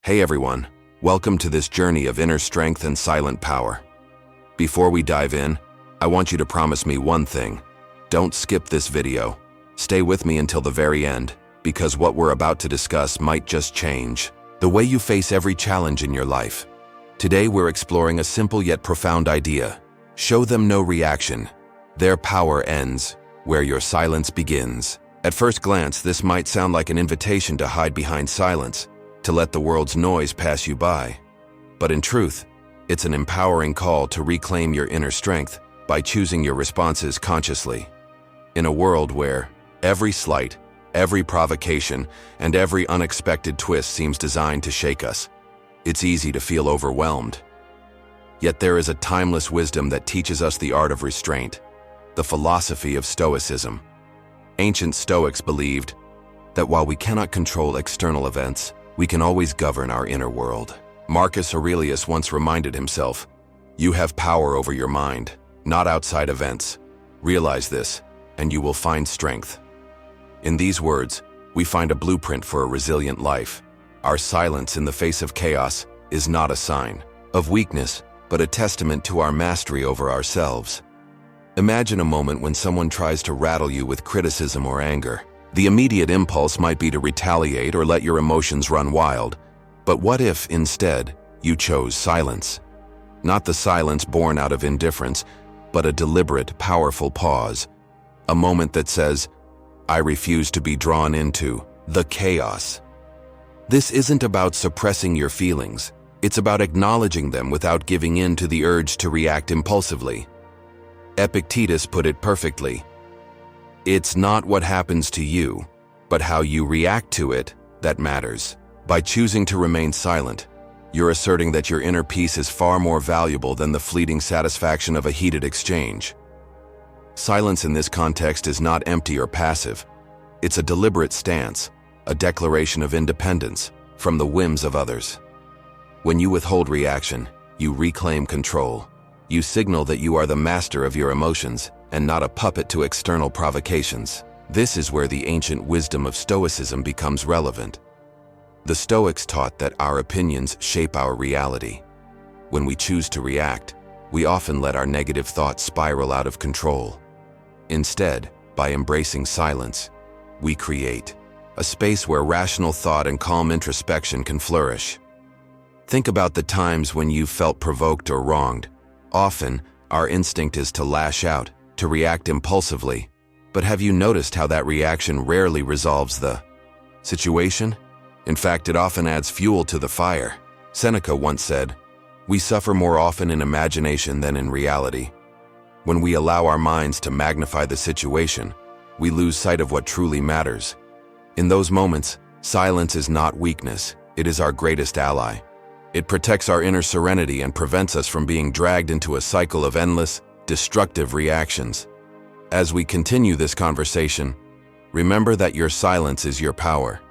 Hey everyone, welcome to this journey of inner strength and silent power. Before we dive in, I want you to promise me one thing. Don't skip this video. Stay with me until the very end, because what we're about to discuss might just change the way you face every challenge in your life. Today we're exploring a simple yet profound idea. Show them no reaction. Their power ends where your silence begins. At first glance, this might sound like an invitation to hide behind silence, to let the world's noise pass you by. But in truth, it's an empowering call to reclaim your inner strength by choosing your responses consciously. In a world where every slight, every provocation, and every unexpected twist seems designed to shake us, it's easy to feel overwhelmed. Yet there is a timeless wisdom that teaches us the art of restraint, the philosophy of Stoicism. Ancient Stoics believed that while we cannot control external events, we can always govern our inner world. Marcus Aurelius once reminded himself, "You have power over your mind, not outside events. Realize this, and you will find strength." In these words, we find a blueprint for a resilient life. Our silence in the face of chaos is not a sign of weakness, but a testament to our mastery over ourselves. Imagine a moment when someone tries to rattle you with criticism or anger. The immediate impulse might be to retaliate or let your emotions run wild. But what if, instead, you chose silence? Not the silence born out of indifference, but a deliberate, powerful pause. A moment that says, "I refuse to be drawn into the chaos." This isn't about suppressing your feelings. It's about acknowledging them without giving in to the urge to react impulsively. Epictetus put it perfectly. It's not what happens to you, but how you react to it that matters. By choosing to remain silent, you're asserting that your inner peace is far more valuable than the fleeting satisfaction of a heated exchange. Silence in this context is not empty or passive. It's a deliberate stance, a declaration of independence from the whims of others. When you withhold reaction, you reclaim control. You signal that you are the master of your emotions and not a puppet to external provocations. This is where the ancient wisdom of Stoicism becomes relevant. The Stoics taught that our opinions shape our reality. When we choose to react, we often let our negative thoughts spiral out of control. Instead, by embracing silence, we create a space where rational thought and calm introspection can flourish. Think about the times when you felt provoked or wronged. Often, our instinct is to lash out, to react impulsively. But have you noticed how that reaction rarely resolves the situation? In fact, it often adds fuel to the fire. Seneca once said, "We suffer more often in imagination than in reality." When we allow our minds to magnify the situation, we lose sight of what truly matters. In those moments, silence is not weakness, it is our greatest ally. It protects our inner serenity and prevents us from being dragged into a cycle of endless, destructive reactions. As we continue this conversation, remember that your silence is your power.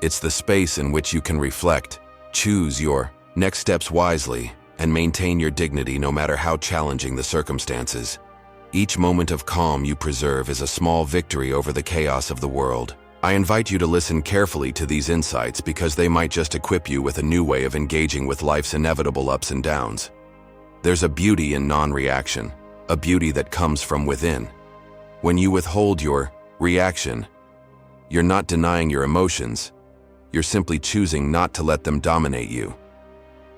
It's the space in which you can reflect, choose your next steps wisely, and maintain your dignity no matter how challenging the circumstances. Each moment of calm you preserve is a small victory over the chaos of the world. I invite you to listen carefully to these insights because they might just equip you with a new way of engaging with life's inevitable ups and downs. There's a beauty in non-reaction, a beauty that comes from within. When you withhold your reaction, you're not denying your emotions, you're simply choosing not to let them dominate you.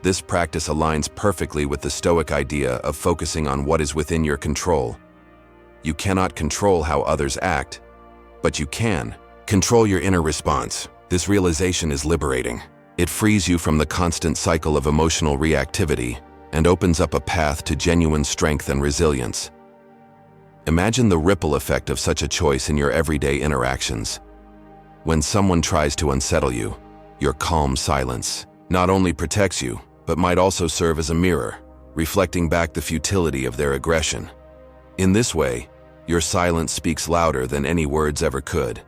This practice aligns perfectly with the Stoic idea of focusing on what is within your control. You cannot control how others act, but you can control your inner response. This realization is liberating. It frees you from the constant cycle of emotional reactivity and opens up a path to genuine strength and resilience. Imagine the ripple effect of such a choice in your everyday interactions. When someone tries to unsettle you, your calm silence not only protects you, but might also serve as a mirror, reflecting back the futility of their aggression. In this way, your silence speaks louder than any words ever could.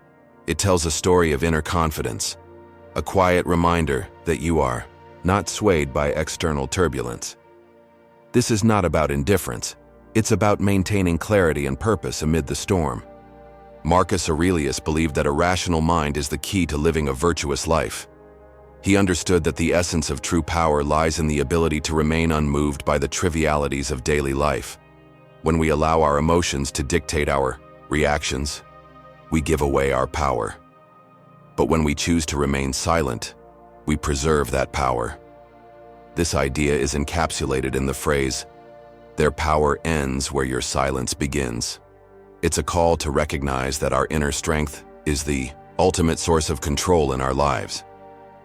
It tells a story of inner confidence, a quiet reminder that you are not swayed by external turbulence. This is not about indifference. It's about maintaining clarity and purpose amid the storm. Marcus Aurelius believed that a rational mind is the key to living a virtuous life. He understood that the essence of true power lies in the ability to remain unmoved by the trivialities of daily life. When we allow our emotions to dictate our reactions, we give away our power. But when we choose to remain silent, we preserve that power. This idea is encapsulated in the phrase, "Their power ends where your silence begins." It's a call to recognize that our inner strength is the ultimate source of control in our lives.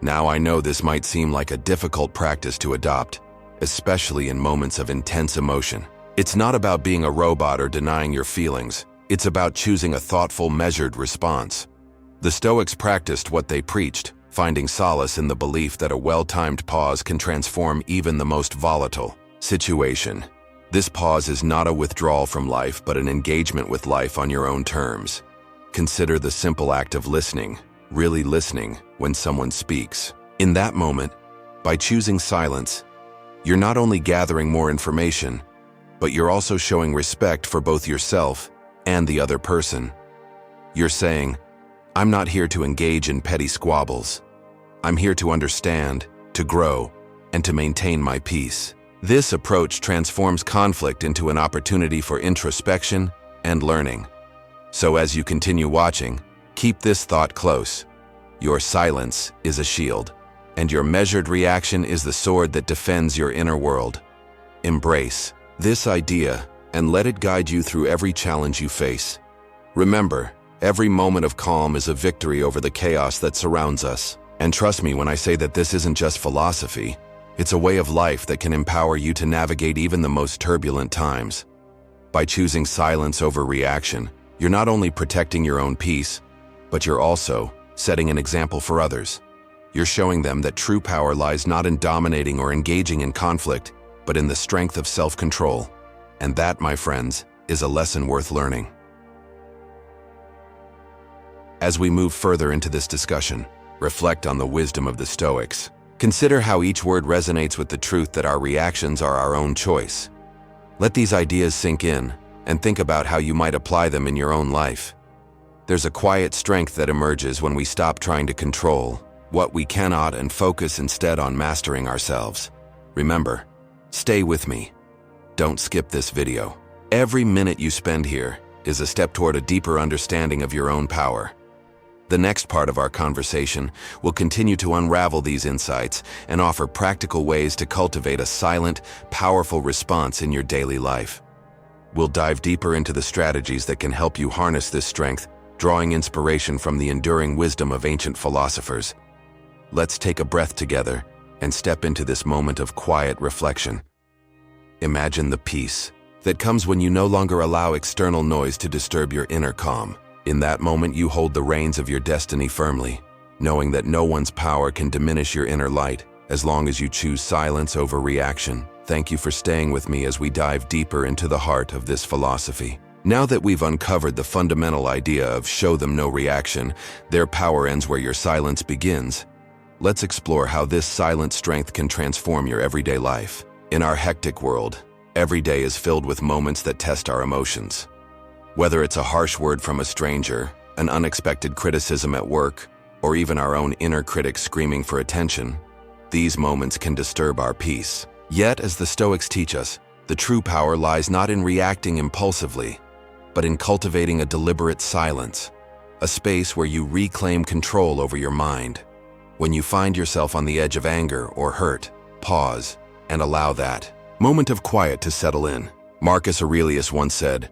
Now, I know this might seem like a difficult practice to adopt, especially in moments of intense emotion. It's not about being a robot or denying your feelings. It's about choosing a thoughtful, measured response. The Stoics practiced what they preached, finding solace in the belief that a well-timed pause can transform even the most volatile situation. This pause is not a withdrawal from life, but an engagement with life on your own terms. Consider the simple act of listening, really listening, when someone speaks. In that moment, by choosing silence, you're not only gathering more information, but you're also showing respect for both yourself and the other person. You're saying, "I'm not here to engage in petty squabbles. I'm here to understand, to grow, and to maintain my peace." This approach transforms conflict into an opportunity for introspection and learning. So as you continue watching, keep this thought close. Your silence is a shield, and your measured reaction is the sword that defends your inner world. Embrace this idea and let it guide you through every challenge you face. Remember, every moment of calm is a victory over the chaos that surrounds us. And trust me when I say that this isn't just philosophy, it's a way of life that can empower you to navigate even the most turbulent times. By choosing silence over reaction, you're not only protecting your own peace, but you're also setting an example for others. You're showing them that true power lies not in dominating or engaging in conflict, but in the strength of self-control. And that, my friends, is a lesson worth learning. As we move further into this discussion, reflect on the wisdom of the Stoics. Consider how each word resonates with the truth that our reactions are our own choice. Let these ideas sink in, and think about how you might apply them in your own life. There's a quiet strength that emerges when we stop trying to control what we cannot and focus instead on mastering ourselves. Remember, stay with me. Don't skip this video. Every minute you spend here is a step toward a deeper understanding of your own power. The next part of our conversation will continue to unravel these insights and offer practical ways to cultivate a silent, powerful response in your daily life. We'll dive deeper into the strategies that can help you harness this strength, drawing inspiration from the enduring wisdom of ancient philosophers. Let's take a breath together and step into this moment of quiet reflection. Imagine the peace that comes when you no longer allow external noise to disturb your inner calm. In that moment, you hold the reins of your destiny firmly, knowing that no one's power can diminish your inner light as long as you choose silence over reaction. Thank you for staying with me as we dive deeper into the heart of this philosophy. Now that we've uncovered the fundamental idea of show them no reaction, their power ends where your silence begins, let's explore how this silent strength can transform your everyday life. In our hectic world, every day is filled with moments that test our emotions. Whether it's a harsh word from a stranger, an unexpected criticism at work, or even our own inner critic screaming for attention, these moments can disturb our peace. Yet, as the Stoics teach us, the true power lies not in reacting impulsively, but in cultivating a deliberate silence, a space where you reclaim control over your mind. When you find yourself on the edge of anger or hurt, pause and allow that moment of quiet to settle in. Marcus Aurelius once said,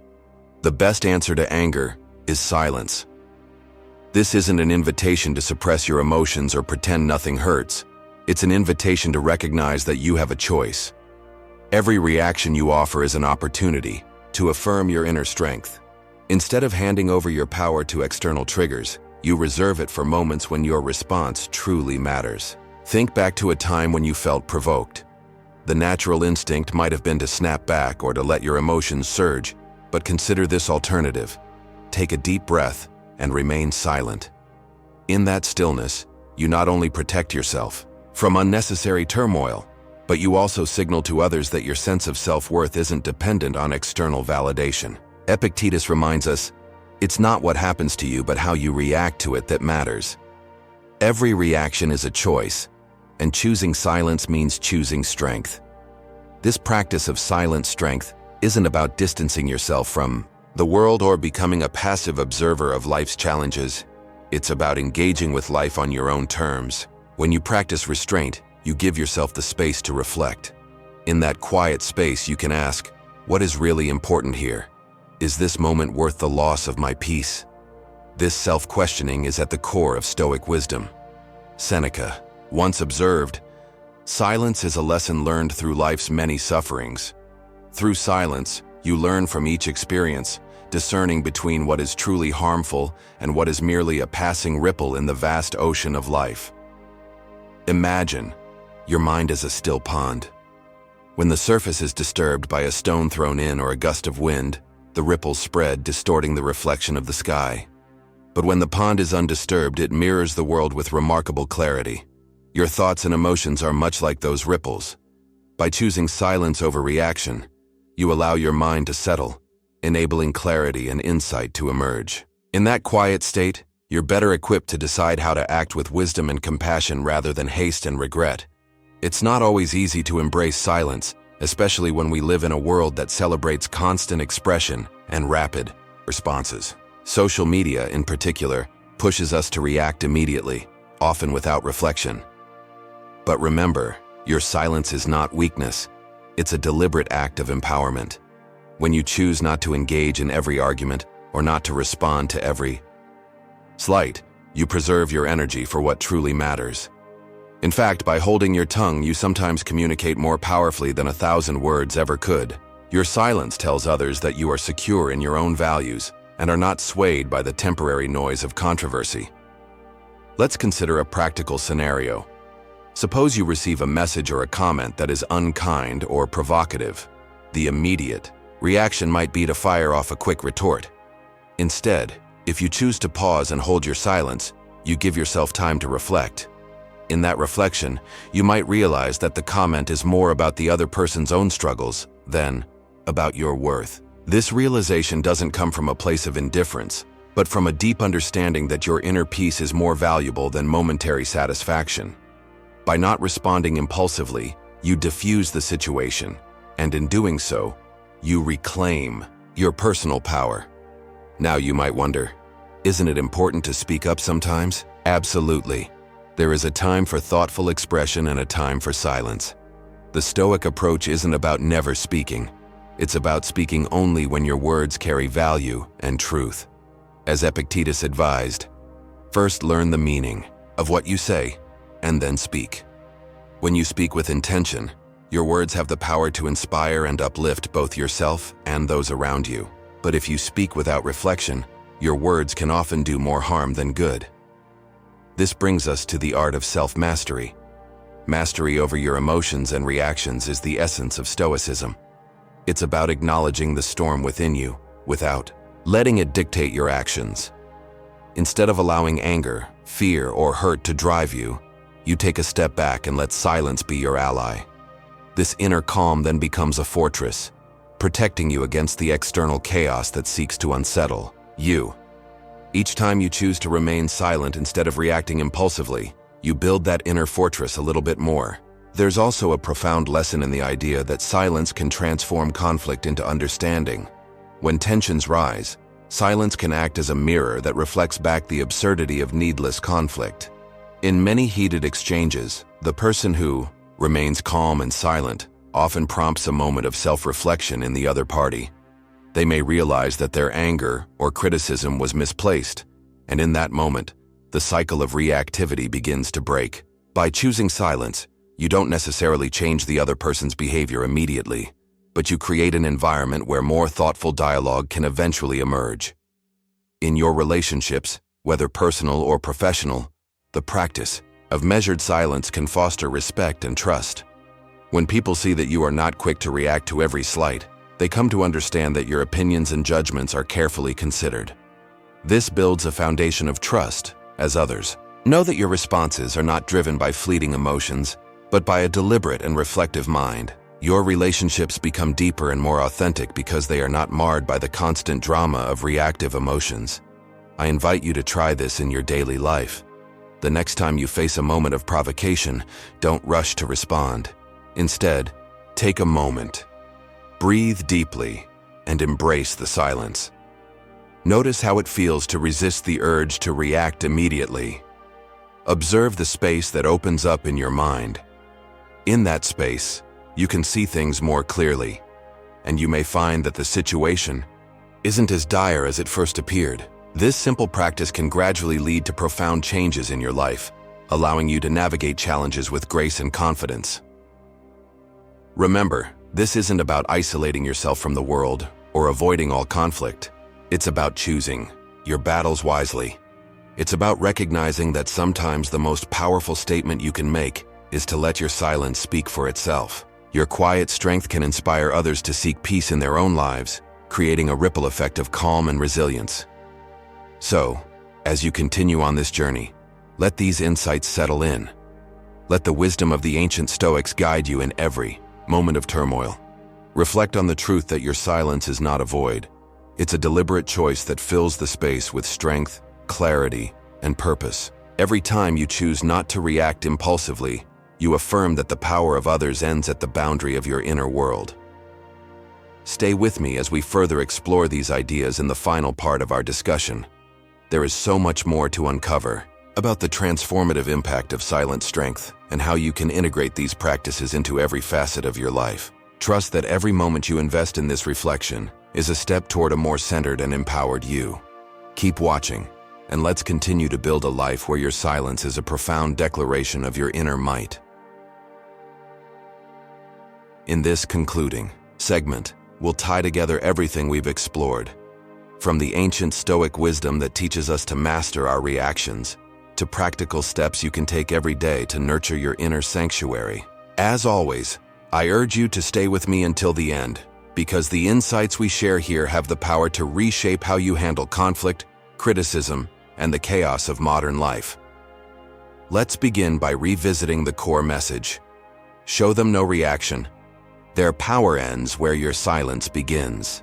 "The best answer to anger is silence." This isn't an invitation to suppress your emotions or pretend nothing hurts. It's an invitation to recognize that you have a choice. Every reaction you offer is an opportunity to affirm your inner strength. Instead of handing over your power to external triggers, you reserve it for moments when your response truly matters. Think back to a time when you felt provoked. The natural instinct might have been to snap back or to let your emotions surge, but consider this alternative. Take a deep breath and remain silent. In that stillness, you not only protect yourself from unnecessary turmoil, but you also signal to others that your sense of self-worth isn't dependent on external validation. Epictetus reminds us, it's not what happens to you, but how you react to it that matters. Every reaction is a choice, and choosing silence means choosing strength. This practice of silent strength isn't about distancing yourself from the world or becoming a passive observer of life's challenges. It's about engaging with life on your own terms. When you practice restraint, you give yourself the space to reflect. In that quiet space, you can ask, what is really important here? Is this moment worth the loss of my peace? This self-questioning is at the core of Stoic wisdom. Seneca once observed, silence is a lesson learned through life's many sufferings. Through silence, you learn from each experience, discerning between what is truly harmful and what is merely a passing ripple in the vast ocean of life. Imagine your mind as a still pond. When the surface is disturbed by a stone thrown in or a gust of wind, the ripples spread, distorting the reflection of the sky. But when the pond is undisturbed, it mirrors the world with remarkable clarity. Your thoughts and emotions are much like those ripples. By choosing silence over reaction, you allow your mind to settle, enabling clarity and insight to emerge. In that quiet state, you're better equipped to decide how to act with wisdom and compassion rather than haste and regret. It's not always easy to embrace silence, especially when we live in a world that celebrates constant expression and rapid responses. Social media, in particular, pushes us to react immediately, often without reflection. But remember, your silence is not weakness. It's a deliberate act of empowerment. When you choose not to engage in every argument or not to respond to every slight, you preserve your energy for what truly matters. In fact, by holding your tongue, you sometimes communicate more powerfully than 1,000 words ever could. Your silence tells others that you are secure in your own values and are not swayed by the temporary noise of controversy. Let's consider a practical scenario. Suppose you receive a message or a comment that is unkind or provocative. The immediate reaction might be to fire off a quick retort. Instead, if you choose to pause and hold your silence, you give yourself time to reflect. In that reflection, you might realize that the comment is more about the other person's own struggles than about your worth. This realization doesn't come from a place of indifference, but from a deep understanding that your inner peace is more valuable than momentary satisfaction. By not responding impulsively, you diffuse the situation, and in doing so, you reclaim your personal power. Now you might wonder, isn't it important to speak up sometimes? Absolutely. There is a time for thoughtful expression and a time for silence. The Stoic approach isn't about never speaking. It's about speaking only when your words carry value and truth. As Epictetus advised, first learn the meaning of what you say, and then speak. When you speak with intention, your words have the power to inspire and uplift both yourself and those around you. But if you speak without reflection, your words can often do more harm than good. This brings us to the art of self-mastery. Mastery over your emotions and reactions is the essence of Stoicism. It's about acknowledging the storm within you without letting it dictate your actions. Instead of allowing anger, fear, or hurt to drive you, you take a step back and let silence be your ally. This inner calm then becomes a fortress, protecting you against the external chaos that seeks to unsettle you. Each time you choose to remain silent instead of reacting impulsively, you build that inner fortress a little bit more. There's also a profound lesson in the idea that silence can transform conflict into understanding. When tensions rise, silence can act as a mirror that reflects back the absurdity of needless conflict. In many heated exchanges, the person who remains calm and silent often prompts a moment of self-reflection in the other party. They may realize that their anger or criticism was misplaced, and in that moment, the cycle of reactivity begins to break. By choosing silence, you don't necessarily change the other person's behavior immediately, but you create an environment where more thoughtful dialogue can eventually emerge. In your relationships, whether personal or professional, the practice of measured silence can foster respect and trust. When people see that you are not quick to react to every slight, they come to understand that your opinions and judgments are carefully considered. This builds a foundation of trust, as others know that your responses are not driven by fleeting emotions, but by a deliberate and reflective mind. Your relationships become deeper and more authentic because they are not marred by the constant drama of reactive emotions. I invite you to try this in your daily life. The next time you face a moment of provocation, don't rush to respond. Instead, take a moment, breathe deeply, and embrace the silence. Notice how it feels to resist the urge to react immediately. Observe the space that opens up in your mind. In that space, you can see things more clearly, and you may find that the situation isn't as dire as it first appeared. This simple practice can gradually lead to profound changes in your life, allowing you to navigate challenges with grace and confidence. Remember, this isn't about isolating yourself from the world or avoiding all conflict. It's about choosing your battles wisely. It's about recognizing that sometimes the most powerful statement you can make is to let your silence speak for itself. Your quiet strength can inspire others to seek peace in their own lives, creating a ripple effect of calm and resilience. So, as you continue on this journey, let these insights settle in. Let the wisdom of the ancient Stoics guide you in every moment of turmoil. Reflect on the truth that your silence is not a void. It's a deliberate choice that fills the space with strength, clarity, and purpose. Every time you choose not to react impulsively, you affirm that the power of others ends at the boundary of your inner world. Stay with me as we further explore these ideas in the final part of our discussion. There is so much more to uncover about the transformative impact of silent strength and how you can integrate these practices into every facet of your life. Trust that every moment you invest in this reflection is a step toward a more centered and empowered you. Keep watching, and let's continue to build a life where your silence is a profound declaration of your inner might. In this concluding segment, we'll tie together everything we've explored, from the ancient Stoic wisdom that teaches us to master our reactions, to practical steps you can take every day to nurture your inner sanctuary. As always, I urge you to stay with me until the end, because the insights we share here have the power to reshape how you handle conflict, criticism, and the chaos of modern life. Let's begin by revisiting the core message. Show them no reaction. Their power ends where your silence begins.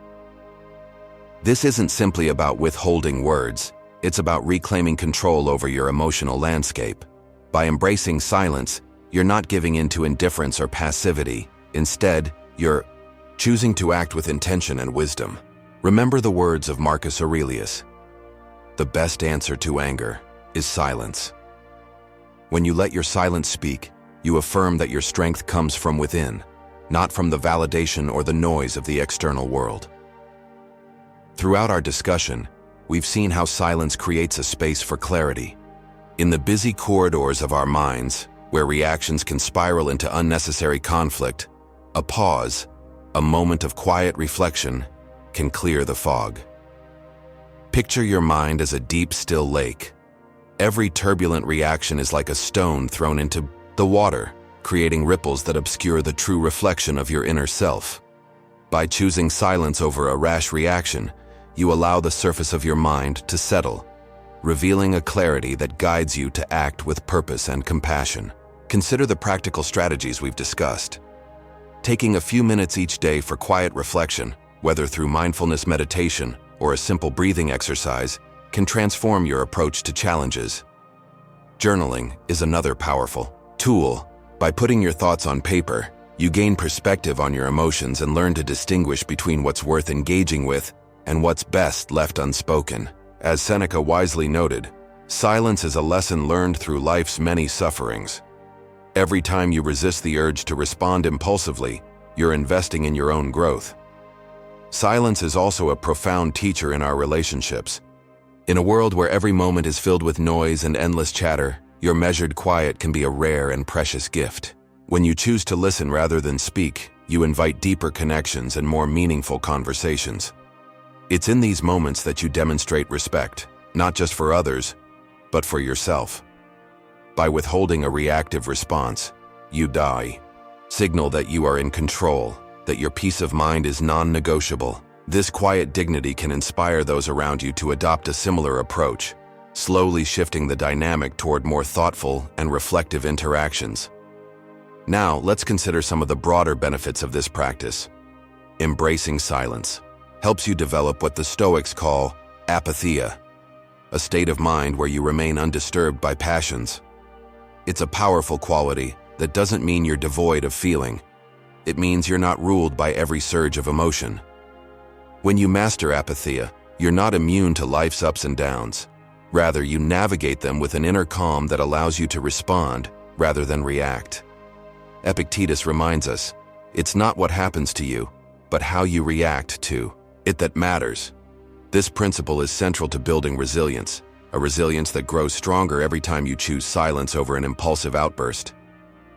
This isn't simply about withholding words, it's about reclaiming control over your emotional landscape. By embracing silence, you're not giving in to indifference or passivity. Instead, you're choosing to act with intention and wisdom. Remember the words of Marcus Aurelius: "The best answer to anger is silence." When you let your silence speak, you affirm that your strength comes from within, not from the validation or the noise of the external world. Throughout our discussion, we've seen how silence creates a space for clarity. In the busy corridors of our minds, where reactions can spiral into unnecessary conflict, a pause, a moment of quiet reflection, can clear the fog. Picture your mind as a deep, still lake. Every turbulent reaction is like a stone thrown into the water, creating ripples that obscure the true reflection of your inner self. By choosing silence over a rash reaction, you allow the surface of your mind to settle, revealing a clarity that guides you to act with purpose and compassion. Consider the practical strategies we've discussed. Taking a few minutes each day for quiet reflection, whether through mindfulness meditation or a simple breathing exercise, can transform your approach to challenges. Journaling is another powerful tool. By putting your thoughts on paper, you gain perspective on your emotions and learn to distinguish between what's worth engaging with and what's best left unspoken. As Seneca wisely noted, silence is a lesson learned through life's many sufferings. Every time you resist the urge to respond impulsively, you're investing in your own growth. Silence is also a profound teacher in our relationships. In a world where every moment is filled with noise and endless chatter, your measured quiet can be a rare and precious gift. When you choose to listen rather than speak, you invite deeper connections and more meaningful conversations. It's in these moments that you demonstrate respect, not just for others, but for yourself. By withholding a reactive response, you signal that you are in control, that your peace of mind is non-negotiable. This quiet dignity can inspire those around you to adopt a similar approach, slowly shifting the dynamic toward more thoughtful and reflective interactions. Now, let's consider some of the broader benefits of this practice. Embracing silence helps you develop what the Stoics call apatheia, a state of mind where you remain undisturbed by passions. It's a powerful quality that doesn't mean you're devoid of feeling. It means you're not ruled by every surge of emotion. When you master apatheia, you're not immune to life's ups and downs. Rather, you navigate them with an inner calm that allows you to respond rather than react. Epictetus reminds us, it's not what happens to you, but how you react to it that matters. This principle is central to building resilience, a resilience that grows stronger every time you choose silence over an impulsive outburst.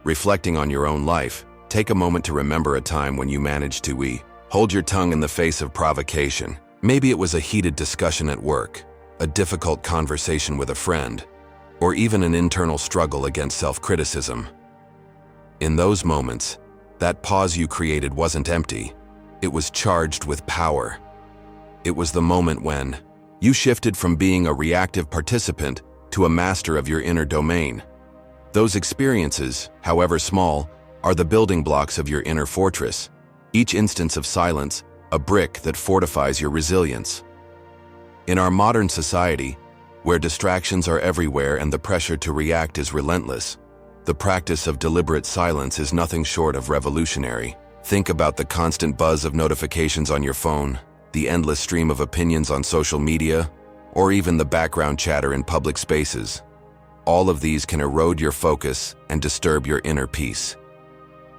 Reflecting on your own life, take a moment to remember a time when you managed to hold your tongue in the face of provocation. Maybe it was a heated discussion at work, a difficult conversation with a friend, or even an internal struggle against self-criticism. In those moments, that pause you created wasn't empty. It was charged with power. It was the moment when you shifted from being a reactive participant to a master of your inner domain. Those experiences, however small, are the building blocks of your inner fortress. Each instance of silence, a brick that fortifies your resilience. In our modern society, where distractions are everywhere and the pressure to react is relentless, the practice of deliberate silence is nothing short of revolutionary. Think about the constant buzz of notifications on your phone, the endless stream of opinions on social media, or even the background chatter in public spaces. All of these can erode your focus and disturb your inner peace.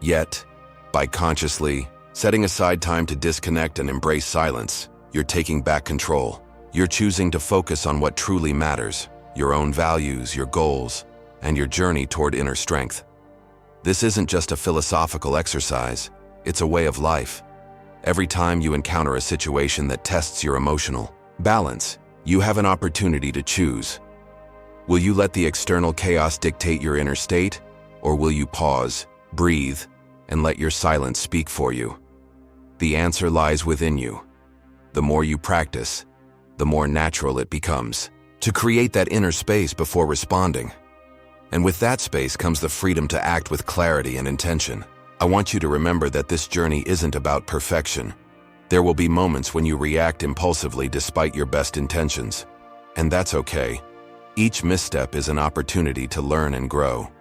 Yet, by consciously setting aside time to disconnect and embrace silence, you're taking back control. You're choosing to focus on what truly matters, your own values, your goals, and your journey toward inner strength. This isn't just a philosophical exercise, it's a way of life. Every time you encounter a situation that tests your emotional balance, you have an opportunity to choose. Will you let the external chaos dictate your inner state, or will you pause, breathe, and let your silence speak for you? The answer lies within you. The more you practice, the more natural it becomes to create that inner space before responding. And with that space comes the freedom to act with clarity and intention. I want you to remember that this journey isn't about perfection. There will be moments when you react impulsively despite your best intentions. And that's okay. Each misstep is an opportunity to learn and grow.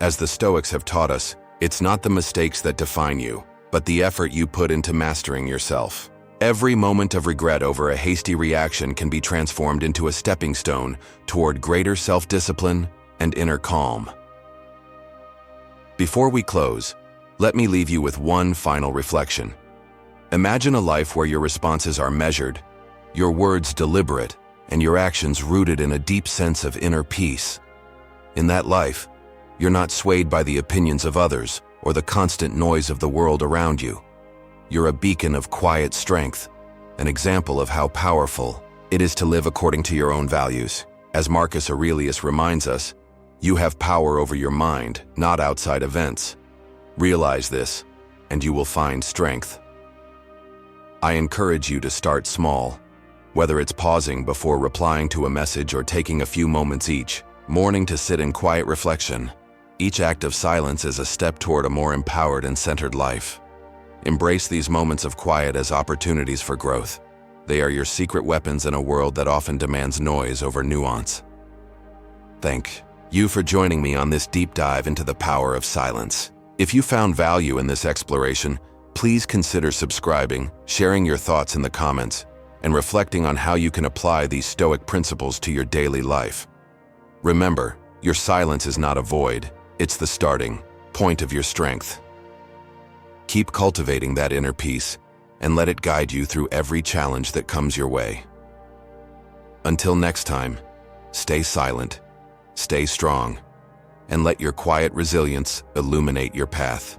As the Stoics have taught us, it's not the mistakes that define you, but the effort you put into mastering yourself. Every moment of regret over a hasty reaction can be transformed into a stepping stone toward greater self-discipline and inner calm. Before we close, let me leave you with one final reflection. Imagine a life where your responses are measured, your words deliberate, and your actions rooted in a deep sense of inner peace. In that life, you're not swayed by the opinions of others or the constant noise of the world around you. You're a beacon of quiet strength, an example of how powerful it is to live according to your own values. As Marcus Aurelius reminds us, you have power over your mind, not outside events. Realize this, and you will find strength. I encourage you to start small, whether it's pausing before replying to a message or taking a few moments each morning to sit in quiet reflection. Each act of silence is a step toward a more empowered and centered life. Embrace these moments of quiet as opportunities for growth. They are your secret weapons in a world that often demands noise over nuance. Thank you for joining me on this deep dive into the power of silence. If you found value in this exploration, please consider subscribing, sharing your thoughts in the comments, and reflecting on how you can apply these Stoic principles to your daily life. Remember, your silence is not a void, it's the starting point of your strength. Keep cultivating that inner peace and let it guide you through every challenge that comes your way. Until next time, stay silent, stay strong, and let your quiet resilience illuminate your path.